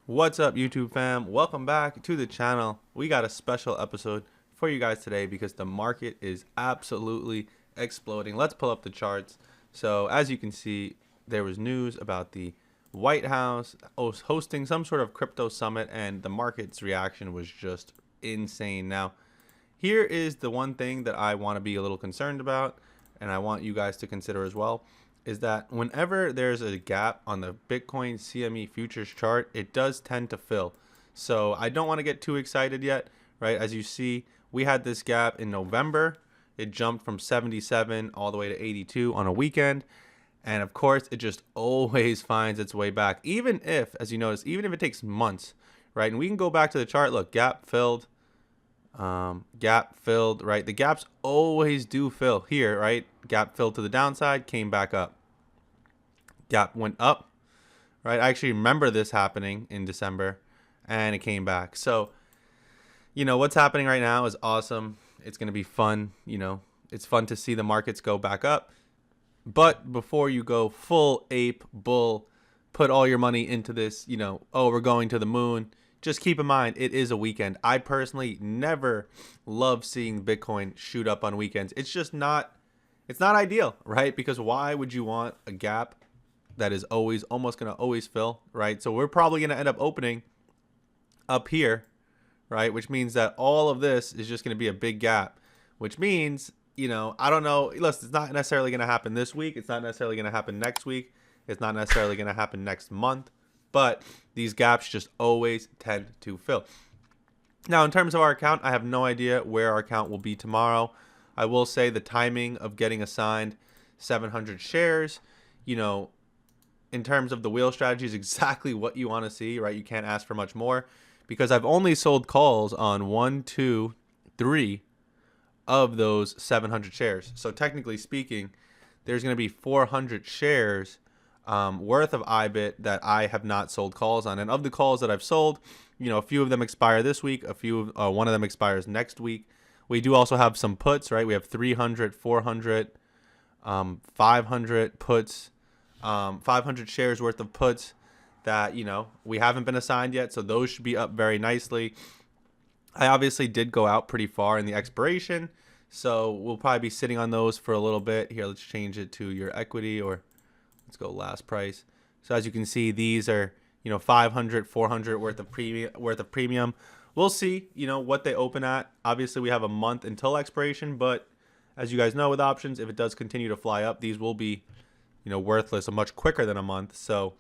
What's up, YouTube fam? Welcome back to the channel. We got a special episode for you guys today because the market is absolutely exploding. Let's pull up the charts. So as you can see, there was news about the White House hosting some sort of crypto summit, and the market's reaction was just insane. Now, here is the one thing that I want to be a little concerned about, and I want you guys to consider as well, is that whenever there's a gap on the Bitcoin CME futures chart, it does tend to fill. So I don't want to get too excited yet, right? As you see, we had this gap in November. It jumped from 77 all the way to 82 on a weekend. And of course, it just always finds its way back. Even if, as you notice, even if it takes months, right? And we can go back to the chart. Look, gap filled, right? The gaps always do fill here, right? Gap filled to the downside, came back up. Gap went up, right? I actually remember this happening in December, and it came back. So, what's happening right now is awesome. It's going to be fun. It's fun to see the markets go back up. But before you go full ape bull, put all your money into this, oh, we're going to the moon. Just keep in mind, it is a weekend. I personally never love seeing Bitcoin shoot up on weekends. It's just not, it's not ideal, right? Because why would you want a gap that is almost going to always fill, right? So we're probably going to end up opening up here, right? Which means that all of this is just going to be a big gap, which means, I don't know. Listen, it's not necessarily going to happen this week. It's not necessarily going to happen next week. It's not necessarily going to happen next month, but these gaps just always tend to fill. Now, in terms of our account, I have no idea where our account will be tomorrow. I will say the timing of getting assigned 700 shares, in terms of the wheel strategy is exactly what you want to see, right? You can't ask for much more because I've only sold calls on 1, 2, 3 of those 700 shares. So technically speaking, there's going to be 400 shares worth of IBIT that I have not sold calls on. And of the calls that I've sold, a few of them expire this week. One of them expires next week. We do also have some puts, right? We have 300, 400, 500 puts. 500 shares worth of puts that, we haven't been assigned yet. So those should be up very nicely. I obviously did go out pretty far in the expiration. So we'll probably be sitting on those for a little bit. Here, let's change it to your equity, or let's go last price. So as you can see, these are, 500, 400 worth of premium. We'll see, what they open at. Obviously, we have a month until expiration. But as you guys know, with options, if it does continue to fly up, these will be worthless much quicker than a month. So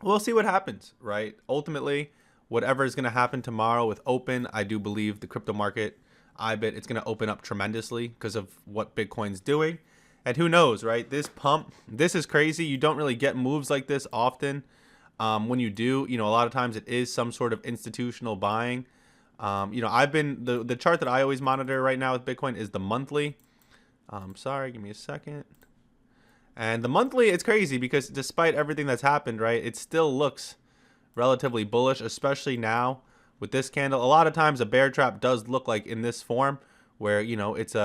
we'll see what happens, right? Ultimately, whatever is going to happen tomorrow with open, I do believe the crypto market, IBIT, it's going to open up tremendously because of what Bitcoin's doing. And who knows, right? This pump, this is crazy. You don't really get moves like this often. When you do, a lot of times it is some sort of institutional buying. I've been, the chart that I always monitor right now with Bitcoin is the monthly. Sorry, give me a second. And the monthly, it's crazy because despite everything that's happened, right, it still looks relatively bullish, especially now with this candle. A lot of times a bear trap does look like in this form where, it's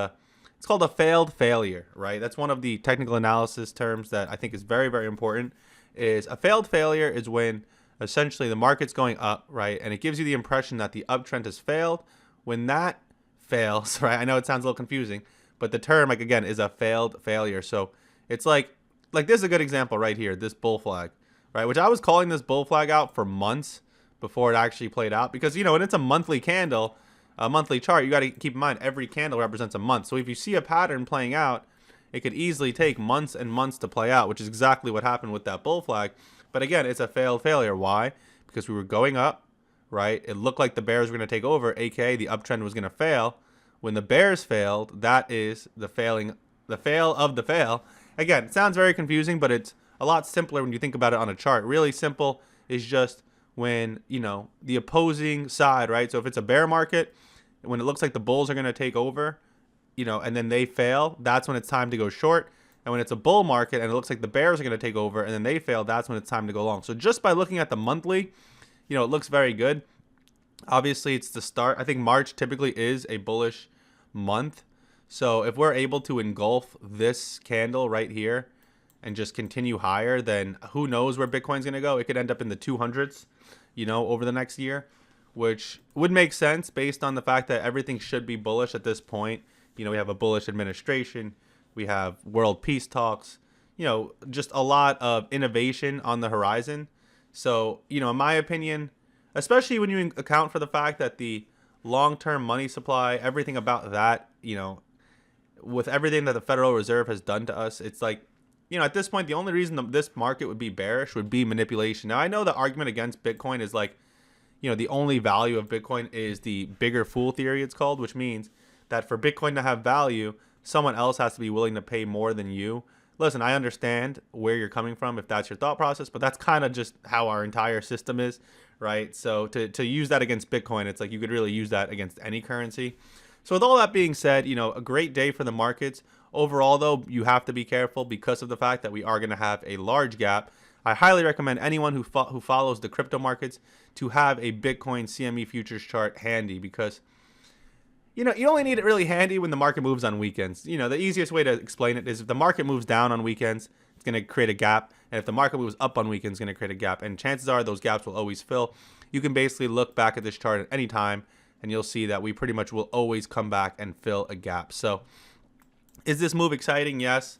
called a failed failure, right? That's one of the technical analysis terms that I think is very, very important. Is a failed failure is when essentially the market's going up, right? And it gives you the impression that the uptrend has failed. When that fails, right? I know it sounds a little confusing, but the term, like, again, is a failed failure. So it's like this is a good example right here, this bull flag, right? Which I was calling this bull flag out for months before it actually played out because, when it's a monthly candle, a monthly chart, you got to keep in mind every candle represents a month. So if you see a pattern playing out, it could easily take months and months to play out, which is exactly what happened with that bull flag. But again, it's a failed failure. Why? Because we were going up, right? It looked like the bears were going to take over, aka the uptrend was going to fail. When the bears failed, that is the fail of the fail. Again, it sounds very confusing, but it's a lot simpler when you think about it on a chart. Really simple is just when, the opposing side, right? So if it's a bear market, when it looks like the bulls are going to take over, and then they fail, that's when it's time to go short. And when it's a bull market and it looks like the bears are going to take over and then they fail, that's when it's time to go long. So just by looking at the monthly, it looks very good. Obviously, it's the start. I think March typically is a bullish month. So if we're able to engulf this candle right here and just continue higher, then who knows where Bitcoin's going to go. It could end up in the 200s. over the next year, which would make sense based on the fact that everything should be bullish at this point. We have a bullish administration. We have world peace talks, just a lot of innovation on the horizon. So, in my opinion, especially when you account for the fact that the long-term money supply, everything about that, with everything that the Federal Reserve has done to us, it's like, at this point, the only reason this market would be bearish would be manipulation. Now, I know the argument against Bitcoin is like, the only value of Bitcoin is the bigger fool theory, it's called, which means that for Bitcoin to have value, someone else has to be willing to pay more than you. Listen, I understand where you're coming from if that's your thought process, but that's kind of just how our entire system is, right? So to use that against Bitcoin, it's like you could really use that against any currency. So with all that being said, a great day for the markets. Overall, though, you have to be careful because of the fact that we are going to have a large gap. I highly recommend anyone who follows the crypto markets to have a Bitcoin CME futures chart handy because, you only need it really handy when the market moves on weekends. The easiest way to explain it is if the market moves down on weekends, it's going to create a gap. And if the market moves up on weekends, it's going to create a gap. And chances are those gaps will always fill. You can basically look back at this chart at any time, and you'll see that we pretty much will always come back and fill a gap. So is this move exciting? Yes.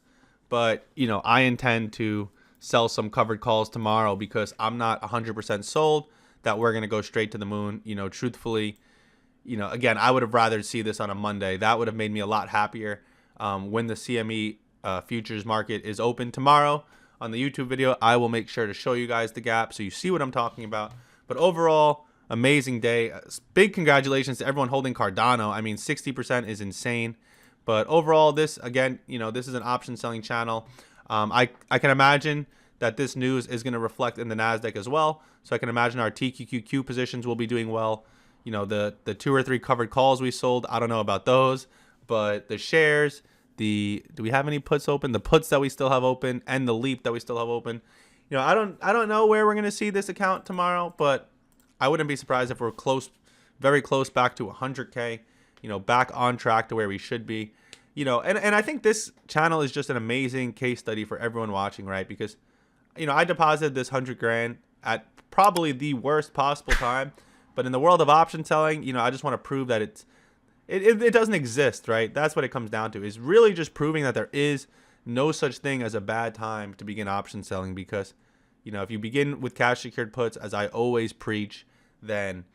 But, I intend to sell some covered calls tomorrow because I'm not 100% sold that we're going to go straight to the moon. Truthfully, again, I would have rather see this on a Monday. That would have made me a lot happier. When the CME futures market is open tomorrow on the YouTube video, I will make sure to show you guys the gap so you see what I'm talking about. But overall, amazing day. Big congratulations to everyone holding Cardano. I mean, 60% is insane. But overall, this, again, this is an option selling channel. I can imagine that this news is going to reflect in the NASDAQ as well. So I can imagine our TQQQ positions will be doing well. The 2 or 3 covered calls we sold, I don't know about those. But the shares, do we have any puts open? The puts that we still have open and the leap that we still have open. I don't know where we're going to see this account tomorrow, but I wouldn't be surprised if we're close, very close back to 100K, back on track to where we should be. And I think this channel is just an amazing case study for everyone watching, right? Because, I deposited this 100 grand at probably the worst possible time. But in the world of option selling, I just want to prove that it doesn't exist, right? That's what it comes down to, is really just proving that there is no such thing as a bad time to begin option selling. Because, if you begin with cash secured puts, as I always preach, then,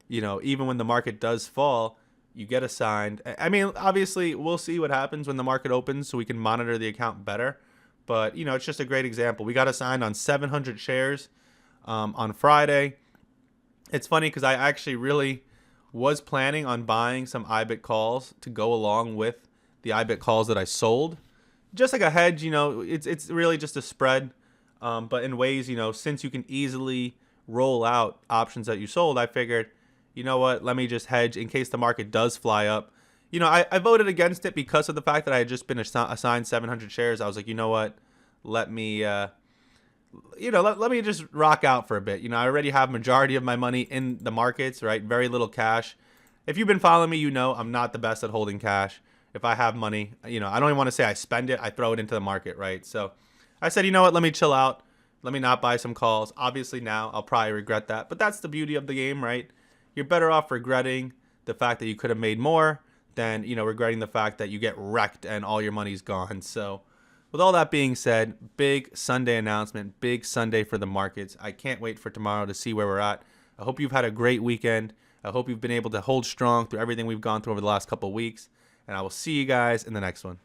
even when the market does fall, you get assigned. I mean, obviously, we'll see what happens when the market opens so we can monitor the account better. But, it's just a great example. We got assigned on 700 shares on Friday. It's funny because I actually really was planning on buying some IBIT calls to go along with the IBIT calls that I sold. Just like a hedge, it's really just a spread. But in ways, since you can easily roll out options that you sold, I figured, you know what, let me just hedge in case the market does fly up. I voted against it because of the fact that I had just been assigned 700 shares. I was like, you know what, let me let me just rock out for a bit. I already have majority of my money in the markets, right? Very little cash. If you've been following me, I'm not the best at holding cash. If I have money, I don't even want to say I spend it. I throw it into the market, right? So I said, you know what, let me chill out. Let me not buy some calls. Obviously now I'll probably regret that, but that's the beauty of the game, right? You're better off regretting the fact that you could have made more than, regretting the fact that you get wrecked and all your money's gone. So with all that being said, big Sunday announcement, big Sunday for the markets. I can't wait for tomorrow to see where we're at. I hope you've had a great weekend. I hope you've been able to hold strong through everything we've gone through over the last couple of weeks. And I will see you guys in the next one.